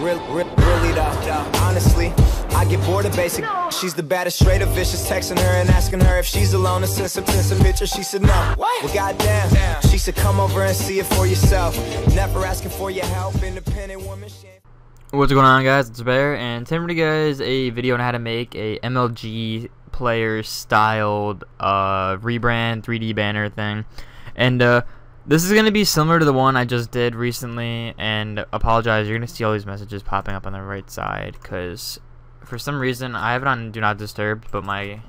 Really though, honestly, I get bored of basic. She's the baddest, straight up vicious. Texting her and asking her if she's alone and send some pictures. She said no. Well, goddamn. She said come over and see it for yourself. Never asking for your help. Independent woman. What's going on, guys? It's Behr, and today I'm gonna give you guys a video on how to make a MLG player styled rebrand 3D banner thing. And this is gonna be similar to the one I just did recently. And apologize, you're gonna see all these messages popping up on the right side because for some reason I have it on Do Not Disturb, but my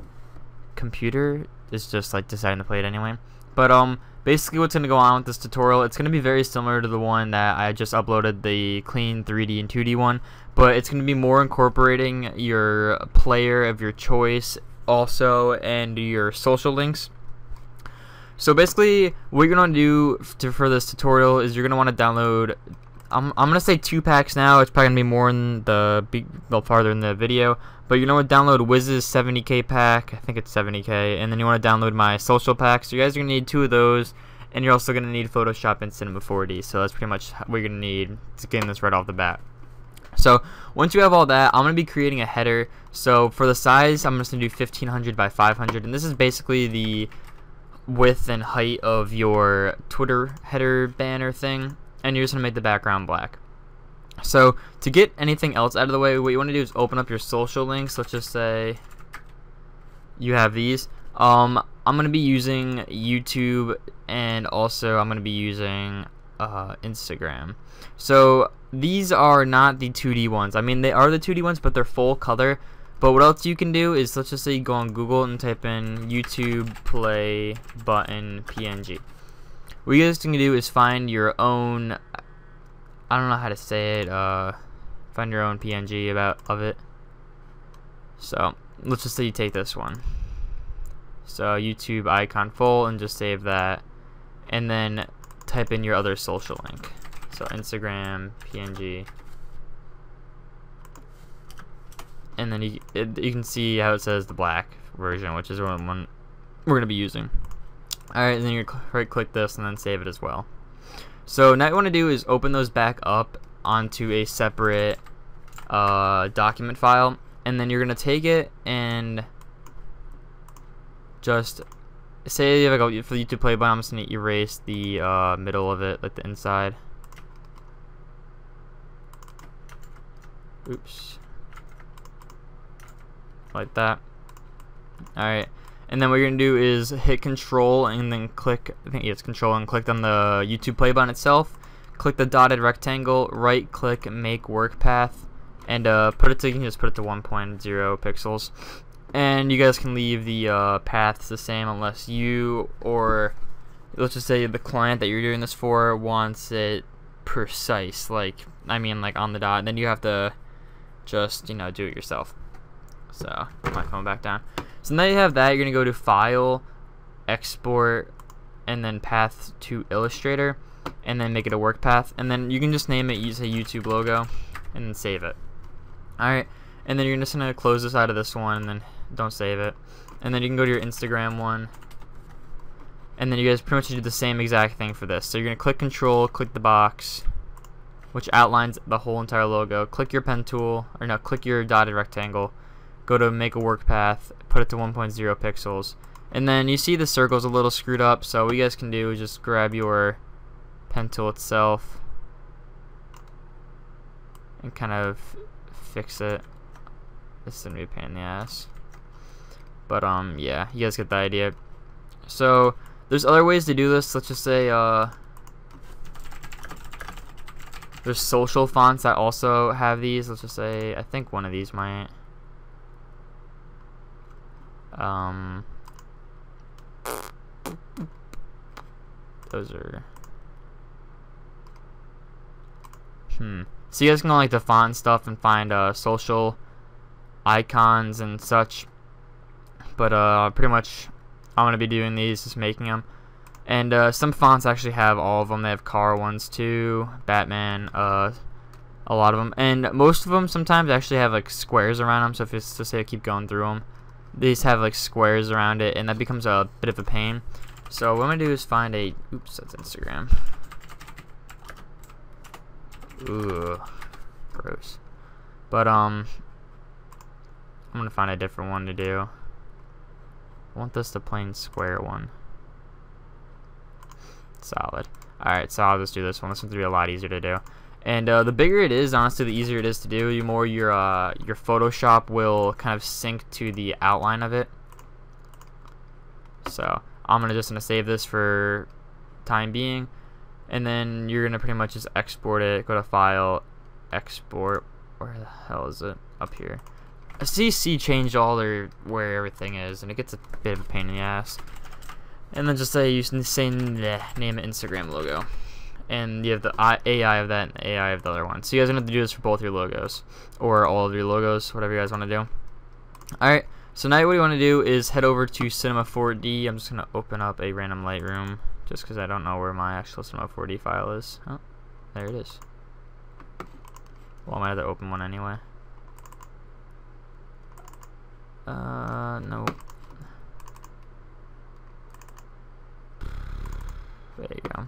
computer is just like deciding to play it anyway. But basically what's going to go on with this tutorial, it's going to be very similar to the one that I just uploaded, the clean 3D and 2D one, but it's going to be more incorporating your player of your choice also and your social links. So basically what you're going to do for this tutorial is you're going to want to download, I'm going to say 2 packs now. It's probably going to be more in farther in the video, but you know what, download Wiz's 70k pack. I think it's 70k, and then you want to download my social pack. So you guys are going to need 2 of those, and you're also going to need Photoshop and Cinema 4D. So that's pretty much what you're going to need to get this right off the bat. So once you have all that, I'm going to be creating a header. So for the size, I'm just going to do 1500 by 500, and this is basically the width and height of your Twitter header banner thing, and you're just going to make the background black. So to get anything else out of the way, what you want to do is open up your social links. Let's just say you have these. I'm going to be using YouTube, and also I'm going to be using Instagram. So these are not the 2D ones. I mean, they are the 2D ones, but they're full color. But what else you can do is, let's just say you go on Google and type in YouTube play button PNG. What you guys can do is find your own, I don't know how to say it, find your own PNG of it. So let's just say you take this one, so YouTube icon full, and just save that, and then type in your other social link, so Instagram PNG, and then you can see how it says the black version, which is the one we're gonna be using. Alright, and then you right click this and then save it as well. So now what you want to do is open those back up onto a separate document file, and then you're going to take it and just say you have for the YouTube play button, I'm just going to erase the middle of it, like the inside. Oops. Like that. Alright. And then what you're going to do is hit control and then click, I think it's control, and click on the YouTube play button itself. Click the dotted rectangle, right click, make work path, and you can just put it to 1.0 pixels. And you guys can leave the paths the same unless you, or let's just say the client that you're doing this for, wants it precise, like, I mean like on the dot, and then you have to just, you know, do it yourself. So I'm not coming back down. So now you have that, you're going to go to File, Export, and then Path to Illustrator, and then make it a work path. And then you can just name it, use a YouTube logo, and then save it. Alright, and then you're just going to close this out of this one, and then don't save it. And then you can go to your Instagram one, and then you guys pretty much do the same exact thing for this. So you're going to click Control, click the box, which outlines the whole entire logo. Click your pen tool, or no, click your dotted rectangle. Go to make a work path, put it to 1.0 pixels, and then you see the circle's a little screwed up, so what you guys can do is just grab your pen tool itself and kind of fix it. This is gonna be a pain in the ass, but yeah, you guys get the idea. So there's other ways to do this. Let's just say there's social fonts that also have these. Let's just say I think one of these might. Those are so you guys can go like the font stuff and find social icons and such, but pretty much I'm gonna be doing these, just making them. And some fonts actually have all of them. They have car ones too, Batman, a lot of them, and most of them sometimes actually have like squares around them. So if it's to say I keep going through them, these have like squares around it, and that becomes a bit of a pain. So what I'm gonna do is find a, oops, that's Instagram. Ooh, gross. But I'm gonna find a different one to do. I want this the plain square one. Solid. Alright, so I'll just do this one. This one's gonna be a lot easier to do. And the bigger it is, honestly, the easier it is to do. The more your Photoshop will kind of sync to the outline of it. So I'm gonna save this for time being, and then you're gonna pretty much just export it. Go to File, Export. Where the hell is it? Up here. CC changed all their where everything is, and it gets a bit of a pain in the ass. And then just say name it Instagram logo, and you have the AI of that and the AI of the other one. So you guys are gonna have to do this for both your logos, or all of your logos, whatever you guys want to do. All right. So now what you want to do is head over to Cinema 4D. I'm just gonna open up a random Lightroom, just because I don't know where my actual Cinema 4D file is. Oh, there it is. Well, I might have to open one anyway. No. There you go.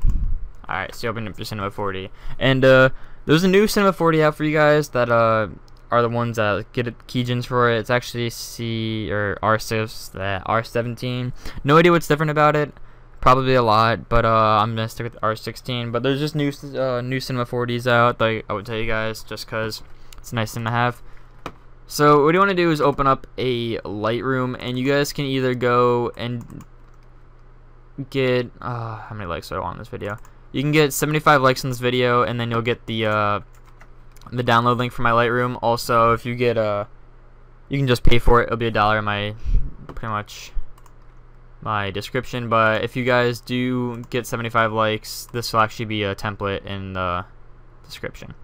Alright, so you open up your Cinema 4D. And there's a new Cinema 4D out for you guys that are the ones that get keygens for it. It's actually R17. No idea what's different about it. Probably a lot, but I'm gonna stick with R16. But there's just new Cinema 4Ds out that I would tell you guys, just because it's a nice thing to have. So what you want to do is open up a Lightroom, and you guys can either go and get how many likes do I want on this video? You can get 75 likes on this video, and then you'll get the download link for my Lightroom. Also, if you get you can just pay for it. It'll be $1 in my pretty much my description. But if you guys do get 75 likes, this will actually be a template in the description.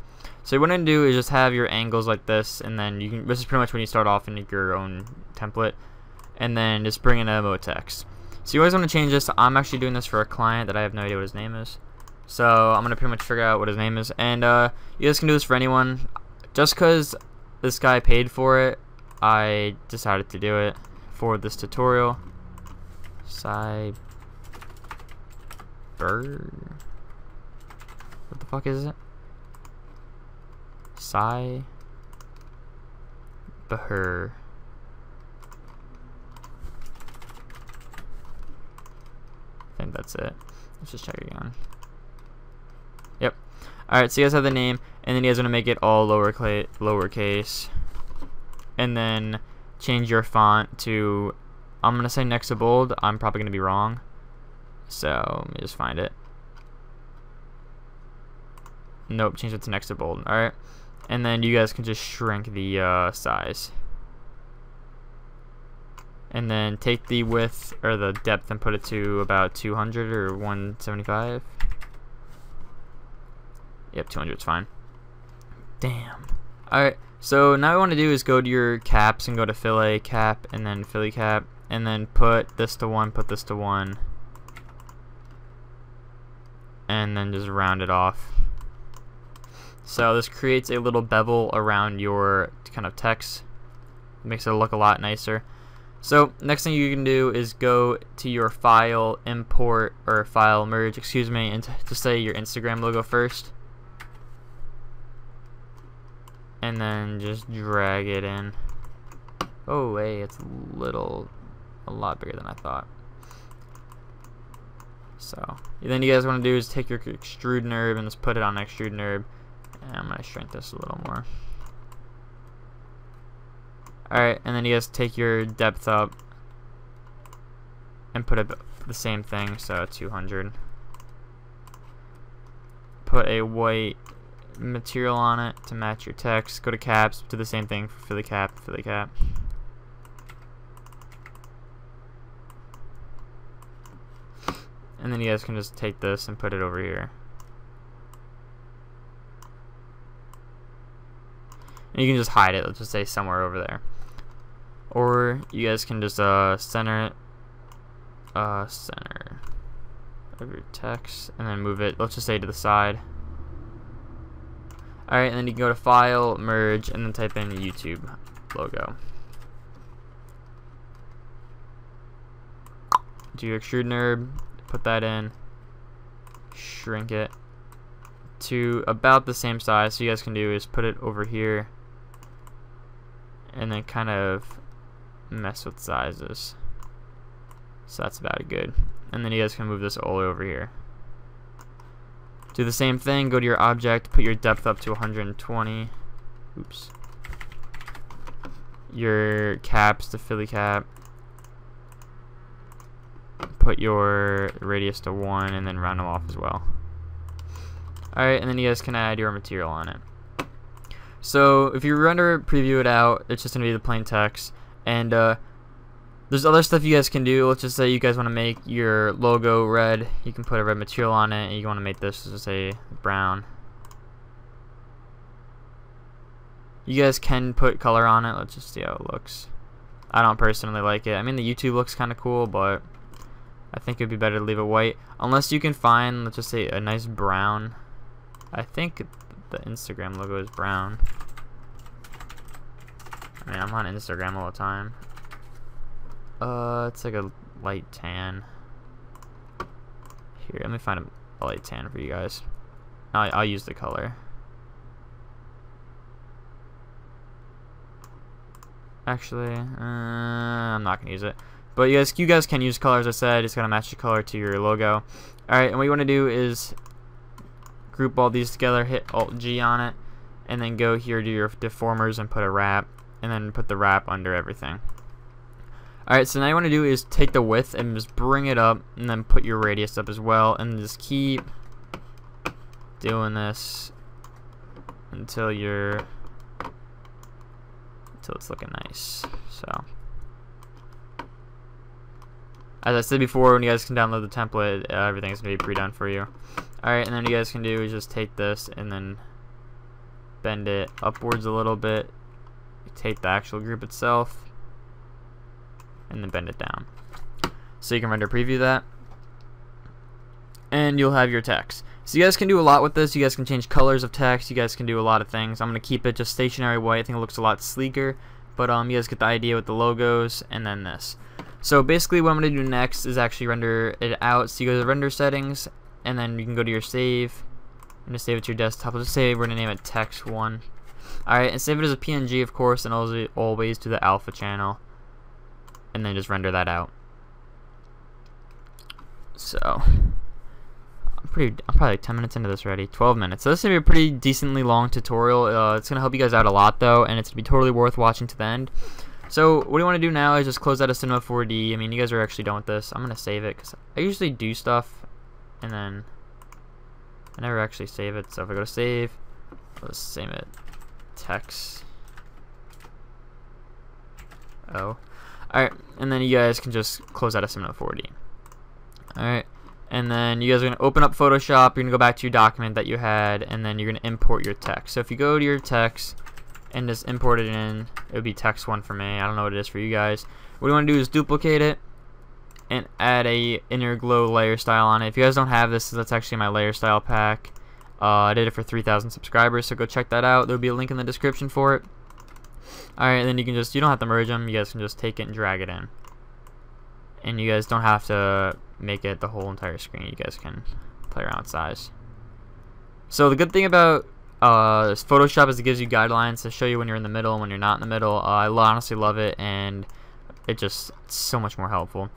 So what I'm gonna do is just have your angles like this, and then you can. This is pretty much when you start off in your own template, and then just bring in a mode text. So you always want to change this. I'm actually doing this for a client that I have no idea what his name is. So I'm gonna pretty much figure out what his name is, and you guys can do this for anyone. Just because this guy paid for it, I decided to do it for this tutorial. Behr. What the fuck is it? Behr. I think that's it. Let's just check again. Yep. Alright, so you guys have the name, and then you guys are going to make it all lowercase. And then change your font to, I'm going to say next to bold. I'm probably going to be wrong. So, let me just find it. Nope, change it to next to bold. Alright. And then you guys can just shrink the size. And then take the width or the depth and put it to about 200 or 175. Yep, 200 is fine. Damn. Alright, so now what we want to do is go to your caps and go to fillet cap and then fillet cap, and then put this to 1, put this to 1, and then just round it off. So this creates a little bevel around your kind of text. It makes it look a lot nicer. So next thing you can do is go to your file, import, or file merge, excuse me, and just say your Instagram logo first. And then just drag it in. Oh, hey, it's a lot bigger than I thought. So then you guys want to do is take your extrude nib and just put it on extrude nib. And I'm gonna shrink this a little more. Alright, and then you guys take your depth up and put it the same thing, so 200. Put a white material on it to match your text. Go to caps, do the same thing for fillet cap, fillet cap. And then you guys can just take this and put it over here. And you can just hide it. Let's just say somewhere over there. Or you guys can just center it. Center of your text, and then move it. Let's just say to the side. Alright, and then you can go to File, Merge, and then type in YouTube logo. Do your extrude nib, put that in, shrink it to about the same size. So you guys can do is put it over here and then kind of mess with sizes. So that's about good. And then you guys can move this all over here. Do the same thing, go to your object, put your depth up to 120. Oops. Your caps to Philly cap. Put your radius to 1 and then round them off as well. Alright, and then you guys can add your material on it. So if you render preview it out, it's just going to be the plain text. And there's other stuff you guys can do. Let's just say you guys want to make your logo red. You can put a red material on it, and you want to make this, let's say, brown. You guys can put color on it. Let's just see how it looks. I don't personally like it. I mean, the YouTube looks kind of cool, but I think it'd be better to leave it white. Unless you can find, let's just say, a nice brown. I think the Instagram logo is brown. I mean, I'm on Instagram all the time. It's like a light tan. Here, let me find a light tan for you guys. I'll use the color. Actually, I'm not gonna use it. But you guys can use color, as I said. It's gonna match the color to your logo. Alright, and what you want to do is group all these together, hit Alt-G on it, and then go here to your deformers and put a wrap, and then put the wrap under everything. Alright, so now you want to do is take the width and just bring it up, and then put your radius up as well, and just keep doing this until it's looking nice. So, as I said before, when you guys can download the template, everything's going to be pre-done for you. Alright, and then you guys can do is just take this and then bend it upwards a little bit. Take the actual group itself and then bend it down. So you can render preview that. And you'll have your text. So you guys can do a lot with this. You guys can change colors of text. You guys can do a lot of things. I'm going to keep it just stationary white. I think it looks a lot sleeker. But you guys get the idea with the logos and then this. So basically what I'm going to do next is actually render it out. So you go to the render settings and then you can go to your save and just save it to your desktop. Let's say we're going to name it text1. Alright, and save it as a PNG, of course, and always to the alpha channel. And then just render that out. So, I'm probably like 10 minutes into this already. 12 minutes. So this is going to be a pretty decently long tutorial. It's going to help you guys out a lot, though, and it's going to be totally worth watching to the end. So, what you want to do now is just close out of Cinema 4D. I mean, you guys are actually done with this. I'm going to save it, because I usually do stuff, and then I never actually save it. So, if I go to save, let's save it. Text. Oh. Alright, and then you guys can just close out of Cinema 4D. Alright, and then you guys are going to open up Photoshop. You're going to go back to your document that you had, and then you're going to import your text. So if you go to your text and just import it in, it would be text1 for me. I don't know what it is for you guys. What you want to do is duplicate it and add a inner glow layer style on it. If you guys don't have this, that's actually my layer style pack. I did it for 3,000 subscribers, so go check that out. There'll be a link in the description for it. Alright, then you don't have to merge them. You guys can just take it and drag it in. And you guys don't have to make it the whole entire screen. You guys can play around with size. So the good thing about Photoshop is it gives you guidelines to show you when you're in the middle and when you're not in the middle. I honestly love it, and it's so much more helpful.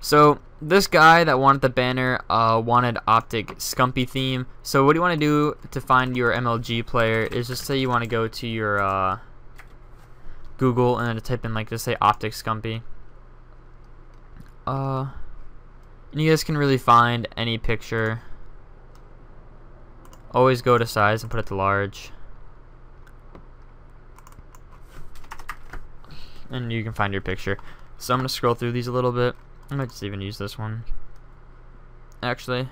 So this guy that wanted the banner wanted optic scumpy theme. So what you want to do to find your MLG player is just say you want to go to your Google and then type in, like, just say optic scumpy. And you guys can really find any picture. Always go to size and put it to large. And you can find your picture. So I'm going to scroll through these a little bit. I might just even use this one. Actually.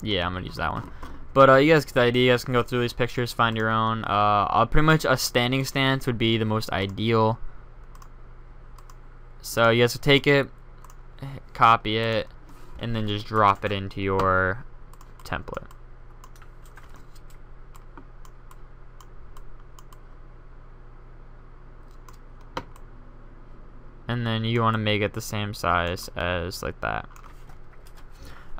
Yeah, I'm gonna use that one. But you guys get the idea. You guys can go through these pictures, find your own. Pretty much a standing stance would be the most ideal. So you guys will take it, copy it, and then just drop it into your template. and then you want to make it the same size as like that.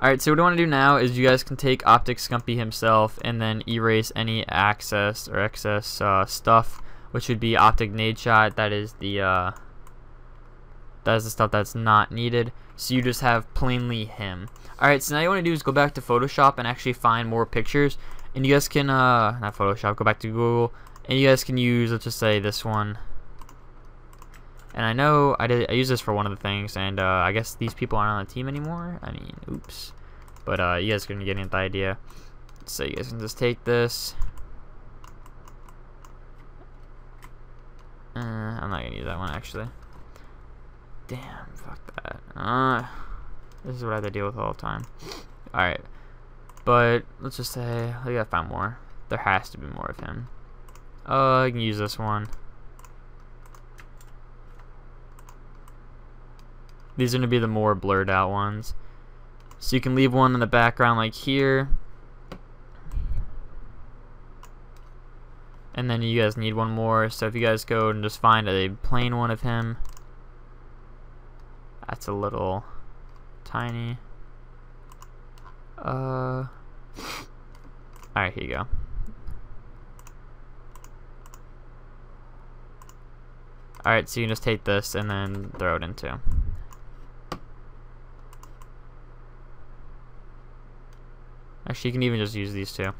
Alright, so what I want to do now is you guys can take Optic Scumpy himself and then erase any excess stuff, which would be Optic Nade Shot. That is the stuff that's not needed. So you just have plainly him. Alright, so now you want to do is go back to Photoshop and actually find more pictures. And you guys can, not Photoshop, go back to Google. And you guys can use, let's just say this one. And I know I used this for one of the things, and I guess these people aren't on the team anymore. I mean, oops. But you guys are gonna get the idea. So you guys can just take this. I'm not gonna use that one actually. Damn, fuck that. This is what I have to deal with all the time. Alright. But let's just say I gotta find more. There has to be more of him. I can use this one. These are going to be the more blurred out ones. So you can leave one in the background like here. And then you guys need one more. So if you guys go and just find a plain one of him. That's a little tiny. Alright, here you go. Alright, so you can just take this and then throw it into. Actually, you can even just use these two.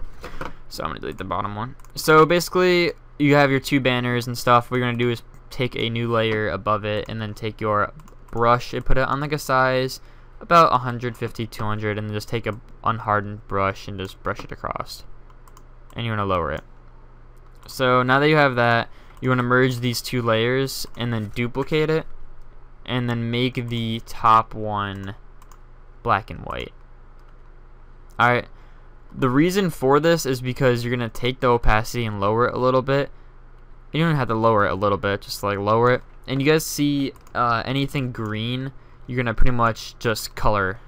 So I'm going to delete the bottom one. So basically, you have your two banners and stuff. What you're going to do is take a new layer above it and then take your brush and put it on like a size about 150, 200, and then just take a unhardened brush and just brush it across. And you want to lower it. So now that you have that, you want to merge these two layers and then duplicate it and then make the top one black and white. Alright, the reason for this is because you're going to take the opacity and lower it a little bit. You don't have to lower it a little bit, just like lower it. And you guys see anything green, you're going to pretty much just color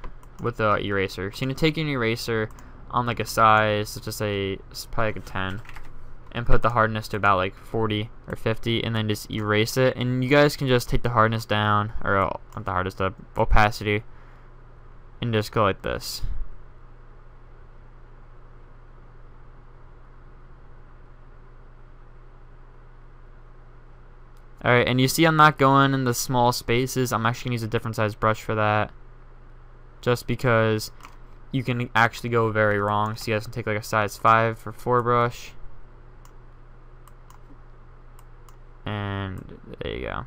with the eraser. So you're going to take an eraser on like a size, let's just say it's probably like a 10. And put the hardness to about like 40 or 50 and then just erase it. And you guys can just take the hardness down, or not the hardness, the opacity, and just go like this. Alright, and you see I'm not going in the small spaces. I'm actually going to use a different size brush for that. Just because you can actually go very wrong. So you guys can take like a size 5 or 4 brush. And there you go.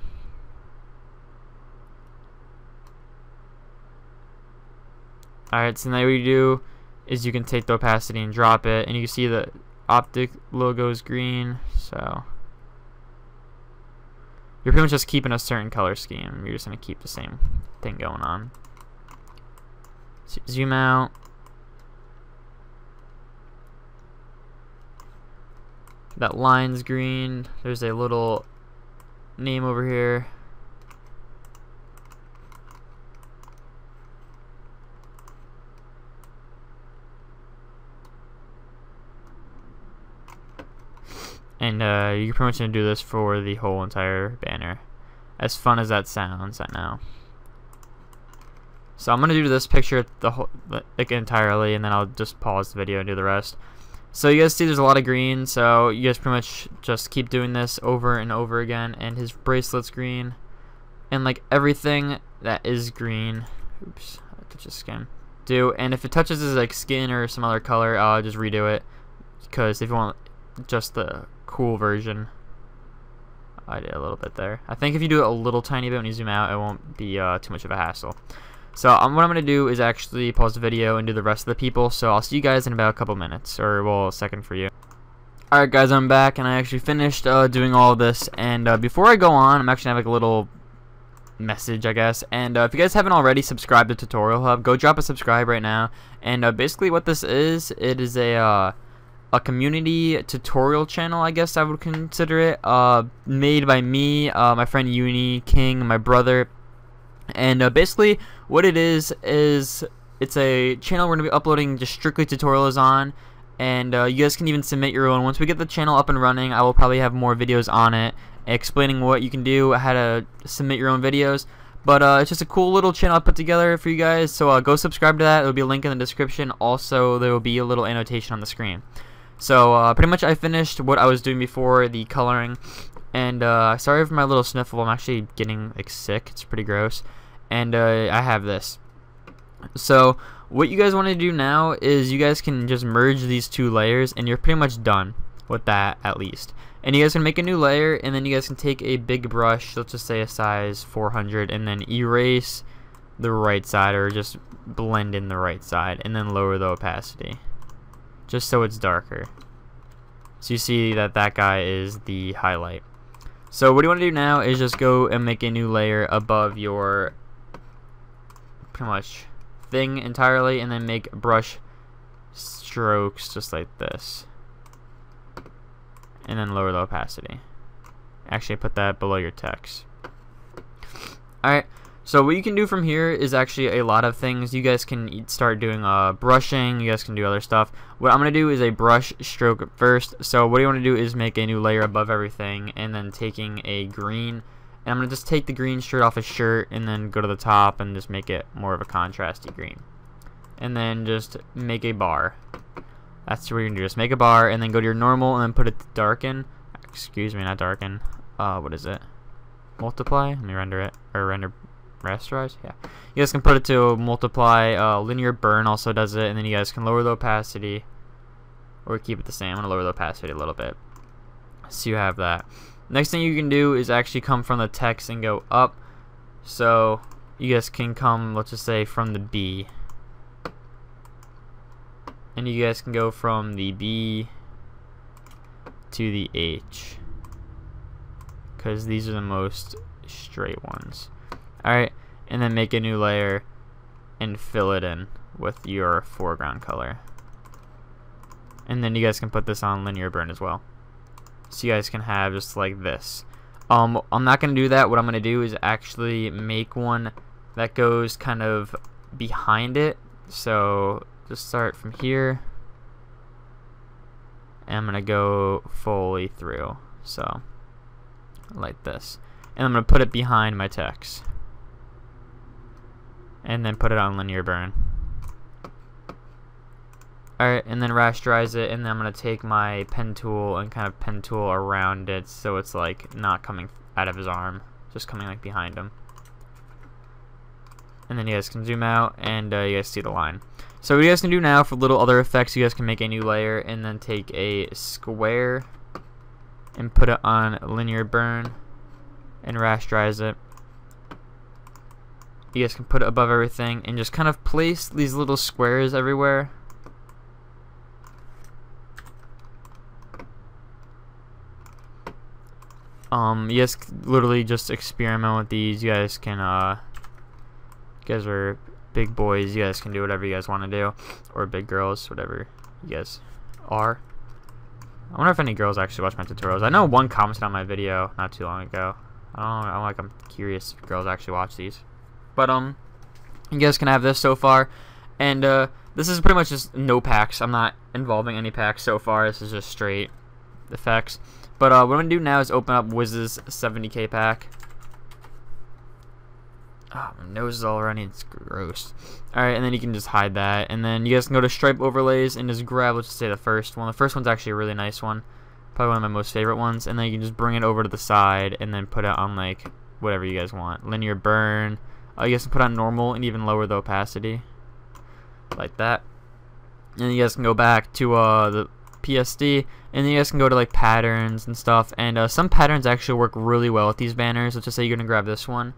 Alright, so now what you do is you can take the opacity and drop it. And you can see the Optic logo is green. So you're pretty much just keeping a certain color scheme. You're just going to keep the same thing going on. So zoom out. That line's green. There's a little name over here. And you're pretty much going to do this for the whole entire banner. As fun as that sounds, I know. So I'm going to do this picture like entirely, and then I'll just pause the video and do the rest. So you guys see there's a lot of green, so you guys pretty much just keep doing this over and over again. And his bracelet's green. And like everything that is green, oops, I touched his skin. And if it touches his like skin or some other color, I'll just redo it. Because if you want just the cool version, I did a little bit there. I think if you do it a little tiny bit when you zoom out, it won't be too much of a hassle. So what I'm going to do is actually pause the video and do the rest of the people. So I'll see you guys in about a couple minutes, or well, a second for you. Alright guys, I'm back and I actually finished doing all of this. And before I go on, I'm actually going to have like a little message, I guess. And if you guys haven't already subscribed to Tutorial Hub, go drop a subscribe right now. And basically what this is, it is a community tutorial channel, I guess I would consider it, made by me, my friend Uni, King, my brother. And basically what it is it's a channel we're going to be uploading just strictly tutorials on. And you guys can even submit your own. Once we get the channel up and running, I will probably have more videos on it. explaining what you can do, how to submit your own videos. But it's just a cool little channel I put together for you guys, so go subscribe to that. There will be a link in the description. Also, there will be a little annotation on the screen. So pretty much I finished what I was doing before, the coloring. And sorry for my little sniffle. I'm actually getting like sick. It's pretty gross. And I have this. So what you guys want to do now is you guys can just merge these two layers, and you're pretty much done with that at least. And you guys can make a new layer, and then you guys can take a big brush, let's just say a size 400, and then erase the right side, or just blend in the right side, and then lower the opacity just so it's darker. So you see that that guy is the highlight. So what you want to do now is just go and make a new layer above your pretty much thing entirely, and then make brush strokes just like this, and then lower the opacity. Actually put that below your text. Alright, so what you can do from here is actually a lot of things. You guys can start doing brushing, you guys can do other stuff. What I'm going to do is a brush stroke first. So what you want to do is make a new layer above everything, and then taking a green, and I'm going to just take the green straight off his shirt, and then go to the top and just make it more of a contrasty green. And then just make a bar. That's what you're going to do. Just make a bar, and then go to your normal, and then put it to darken. Excuse me, not darken. What is it? Multiply? Let me render it. Or render rasterize? Yeah. You guys can put it to multiply. Linear burn also does it, and then you guys can lower the opacity. Or keep it the same. I'm going to lower the opacity a little bit. So you have that. Next thing you can do is actually come from the text and go up. So you guys can come, let's just say, from the B. And you guys can go from the B to the H, because these are the most straight ones. Alright, and then make a new layer and fill it in with your foreground color. And then you guys can put this on linear burn as well. So you guys can have just like this. I'm not going to do that. What I'm going to do is actually make one that goes kind of behind it. So just start from here, and I'm gonna go fully through, so like this, and I'm gonna put it behind my text, and then put it on linear burn. Alright, and then rasterize it, and then I'm gonna take my pen tool and kind of pen tool around it so it's like not coming out of his arm, just coming like behind him. And then you guys can zoom out, and you guys see the line. So what you guys can do now for little other effects, you guys can make a new layer, and then take a square and put it on linear burn and rasterize it. You guys can put it above everything and just kind of place these little squares everywhere. You guys literally just experiment with these. You guys can you guys are big boys, you guys can do whatever you guys want to do, or big girls, whatever you guys are. I wonder if any girls actually watch my tutorials. I know one commented on my video not too long ago. I'm curious if girls actually watch these. But you guys can have this so far, and this is pretty much just no packs. I'm not involving any packs so far. This is just straight effects. But what I'm gonna do now is open up Wiz's 70k pack. Oh, my nose is all runny, it's gross. Alright, and then you can just hide that. And then you guys can go to stripe overlays and just grab, let's just say, the first one. The first one's actually a really nice one. Probably one of my most favorite ones. And then you can just bring it over to the side and then put it on, like, whatever you guys want. Linear burn. You guys can put on normal and even lower the opacity. Like that. And you guys can go back to the PSD. And then you guys can go to, like, patterns and stuff. And some patterns actually work really well with these banners. Let's just say you're going to grab this one.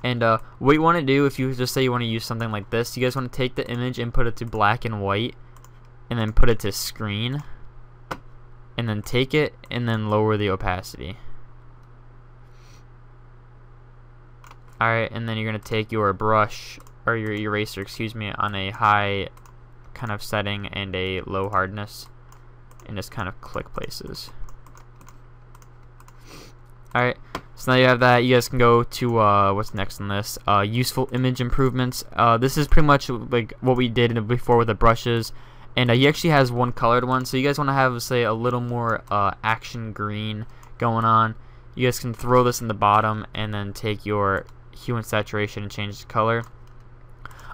And what you want to do, if you just say you want to use something like this, you guys want to take the image and put it to black and white, and then put it to screen, and then take it and then lower the opacity. Alright, and then you're going to take your brush, or your eraser, excuse me, on a high kind of setting and a low hardness, and just kind of click places. Alright, so now you have that. You guys can go to what's next on this, useful image improvements. This is pretty much like what we did before with the brushes, and he actually has one colored one. So you guys want to have, say, a little more action green going on. you guys can throw this in the bottom and then take your hue and saturation and change the color.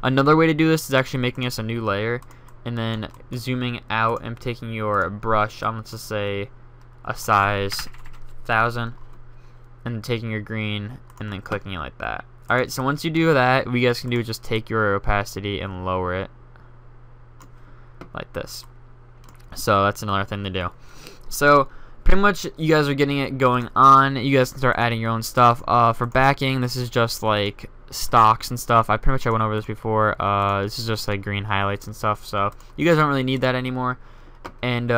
Another way to do this is actually making us a new layer and then zooming out and taking your brush on, let's just say a size 1000, and taking your green and then clicking it like that. Alright, so once you do that, what you guys can do is just take your opacity and lower it like this. So that's another thing to do. So pretty much you guys are getting it going on. You guys can start adding your own stuff. For backing, this is just like stocks and stuff. I pretty much went over this before. This is just like green highlights and stuff. So you guys don't really need that anymore. And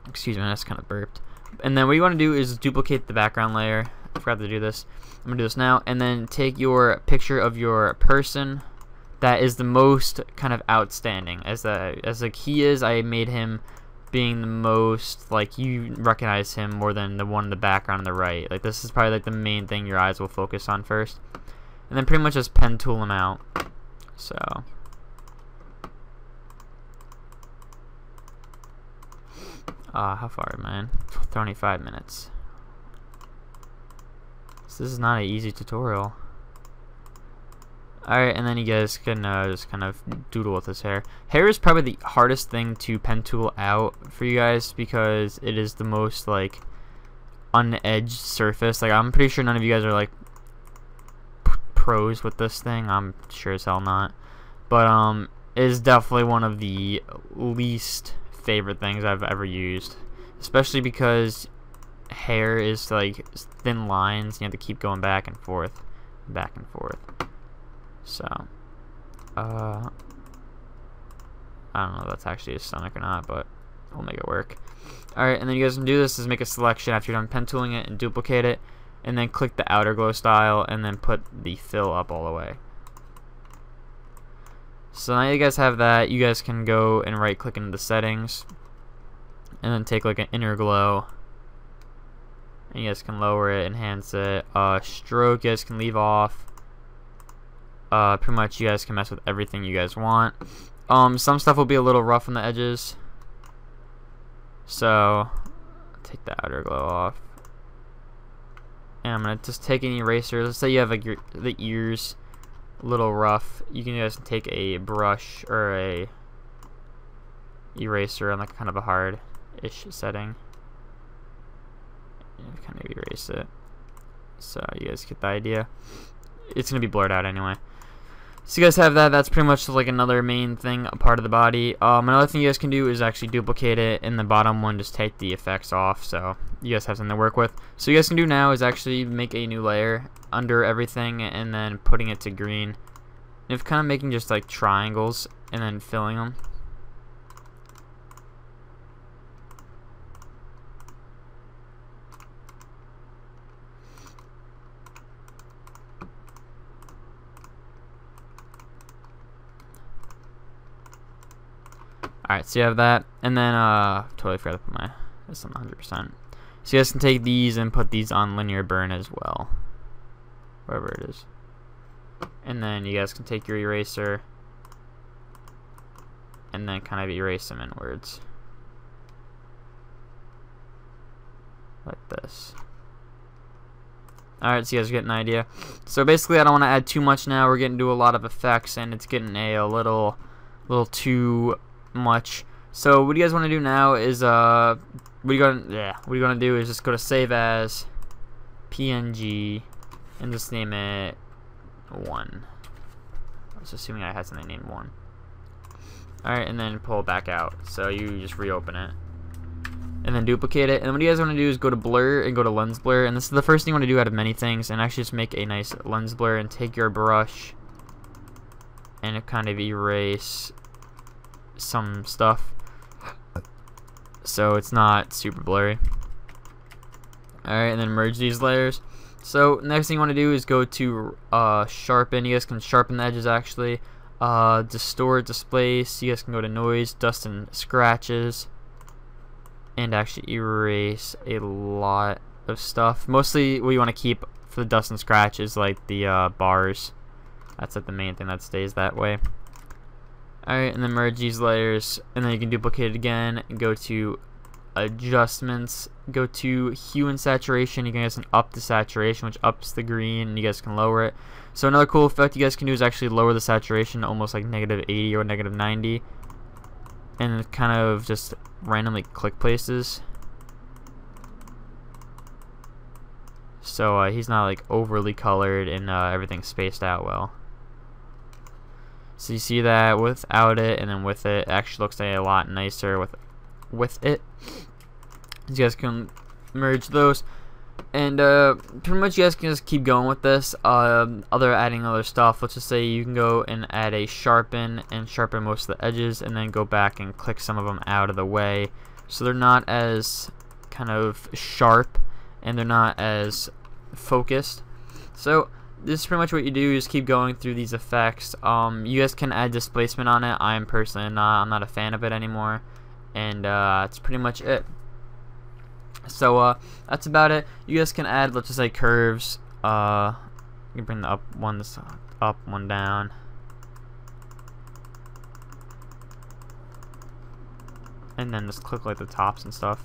excuse me, that's kind of burped. And then what you want to do is duplicate the background layer. I forgot to do this. I'm gonna do this now, and then take your picture of your person that is the most kind of outstanding. As like he is, I made him being the most, like, you recognize him more than the one in the background on the right. Like, this is probably like the main thing your eyes will focus on first, and then pretty much just pen tool him out. So how far, man? 25 minutes. So this is not an easy tutorial. Alright, and then you guys can just kind of doodle with this hair. Hair is probably the hardest thing to pen tool out for you guys because it is the most like unedged surface. Like, I'm pretty sure none of you guys are like pros with this thing. I'm sure as hell not. But it is definitely one of the least favorite things I've ever used, especially because hair is like thin lines. You have to keep going back and forth, back and forth. So I don't know if that's actually his stomach or not, but we'll make it work. Alright, and then you guys can do this is make a selection after you're done pen tooling it and duplicate it, and then click the outer glow style and then put the fill up all the way. So now you guys have that. You guys can go and right click into the settings and then take like an inner glow, and you guys can lower it, enhance it. Stroke you guys can leave off. Pretty much you guys can mess with everything you guys want. Some stuff will be a little rough on the edges, so take the outer glow off, and I'm gonna just take an eraser. Let's say you have like the ears a little rough. You can just take a brush or a eraser on like kind of a hard-ish setting and kind of erase it. So you guys get the idea. It's gonna be blurred out anyway. So you guys have that. That's pretty much like another main thing, a part of the body. Another thing you guys can do is actually duplicate it in the bottom one, just take the effects off, so you guys have something to work with. So you guys can do now is actually make a new layer under everything and then putting it to green. And if kind of making just like triangles and then filling them. Alright, so you have that, and then totally forgot to put this on 100%. So you guys can take these and put these on linear burn as well, wherever it is. And then you guys can take your eraser and then kind of erase them inwards like this. Alright, so you guys get an idea. So basically I don't want to add too much now. We're getting to a lot of effects and it's getting a little too much. So what you guys want to do now is what you're gonna do is just go to save as PNG and just name it 1. I was assuming I had something named 1. Alright, and then pull it back out. So you just reopen it and then duplicate it. And what you guys want to do is go to blur and go to lens blur, and this is the first thing you want to do out of many things, and actually just make a nice lens blur and take your brush and kind of erase some stuff so it's not super blurry. Alright, and then merge these layers. So next thing you want to do is go to sharpen. You guys can sharpen the edges actually. Distort, displace. You guys can go to noise, dust and scratches, and actually erase a lot of stuff. Mostly what you want to keep for the dust and scratch is like the bars. That's like the main thing that stays that way. Alright, and then merge these layers, and then you can duplicate it again and go to adjustments, go to hue and saturation. You guys can up the saturation, which ups the green, and you guys can lower it. So another cool effect you guys can do is actually lower the saturation to almost like -80 or -90, and kind of just randomly click places. So he's not like overly colored, and everything's spaced out well. So you see that without it, and then with it, it actually looks a lot nicer with it. You guys can merge those, and pretty much you guys can just keep going with this. Adding other stuff. Let's just say you can go and add a sharpen and sharpen most of the edges, and then go back and click some of them out of the way, so they're not as kind of sharp and they're not as focused. So this is pretty much what you do. You just keep going through these effects. You guys can add displacement on it. I'm personally not. I'm not a fan of it anymore, and that's pretty much it. So that's about it. You guys can add, let's just say, curves. You can bring the this up, one down, and then just click like the tops and stuff.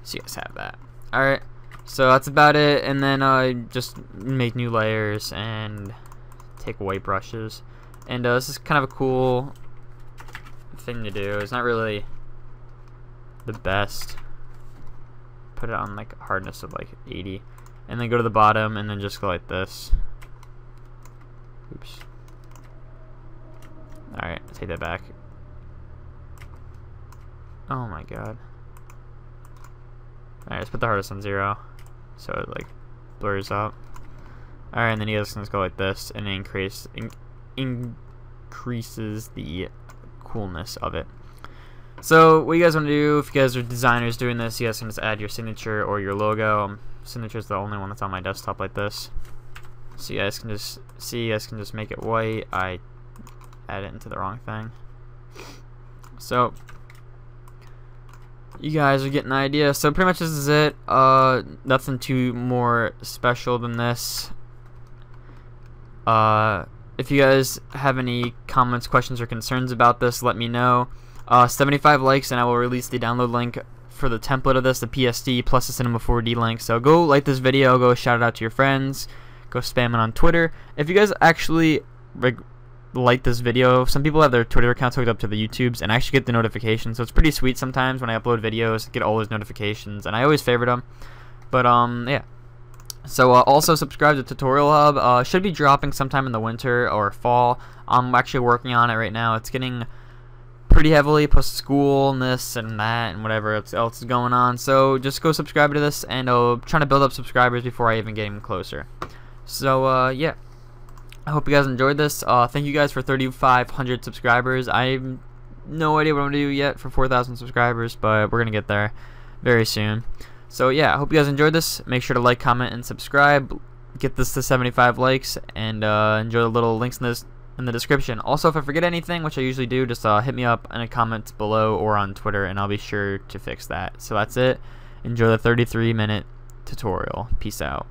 So you guys have that. All right. So that's about it, and then just make new layers and take away brushes. And this is kind of a cool thing to do. It's not really the best. Put it on like hardness of like 80, and then go to the bottom, and then just go like this. Oops. Alright, take that back. Oh my god. Alright, let's put the hardest on 0, so it like blurs up. Alright, and then you guys can just go like this, and increases the coolness of it. So what you guys want to do, if you guys are designers doing this, you guys can just add your signature or your logo. Signature is the only one that's on my desktop like this. So you guys can just see, you guys can just make it white. I add it into the wrong thing. So you guys are getting an idea. So pretty much this is it. Nothing too more special than this. If you guys have any comments, questions, or concerns about this, let me know. 75 likes and I will release the download link for the template of this, the PSD plus the Cinema 4D link. So go like this video, go shout it out to your friends, go spam it on Twitter. If you guys actually like this video, some people have their Twitter accounts hooked up to the YouTubes and actually get the notifications, so it's pretty sweet sometimes when I upload videos, I get all those notifications, and I always favorite them. But yeah. So also subscribe to Tutorial Hub. Should be dropping sometime in the winter or fall. I'm actually working on it right now. It's getting pretty heavily, plus school and this and that and whatever else is going on. So just go subscribe to this, and trying to build up subscribers before I even get even closer. So yeah, I hope you guys enjoyed this. Thank you guys for 3,500 subscribers. I have no idea what I'm gonna do yet for 4,000 subscribers, but we're gonna get there very soon. So yeah, I hope you guys enjoyed this. Make sure to like, comment, and subscribe. Get this to 75 likes, and enjoy the little links in the description. Also, if I forget anything, which I usually do, just hit me up in a comment below or on Twitter, and I'll be sure to fix that. So that's it. Enjoy the 33-minute tutorial. Peace out.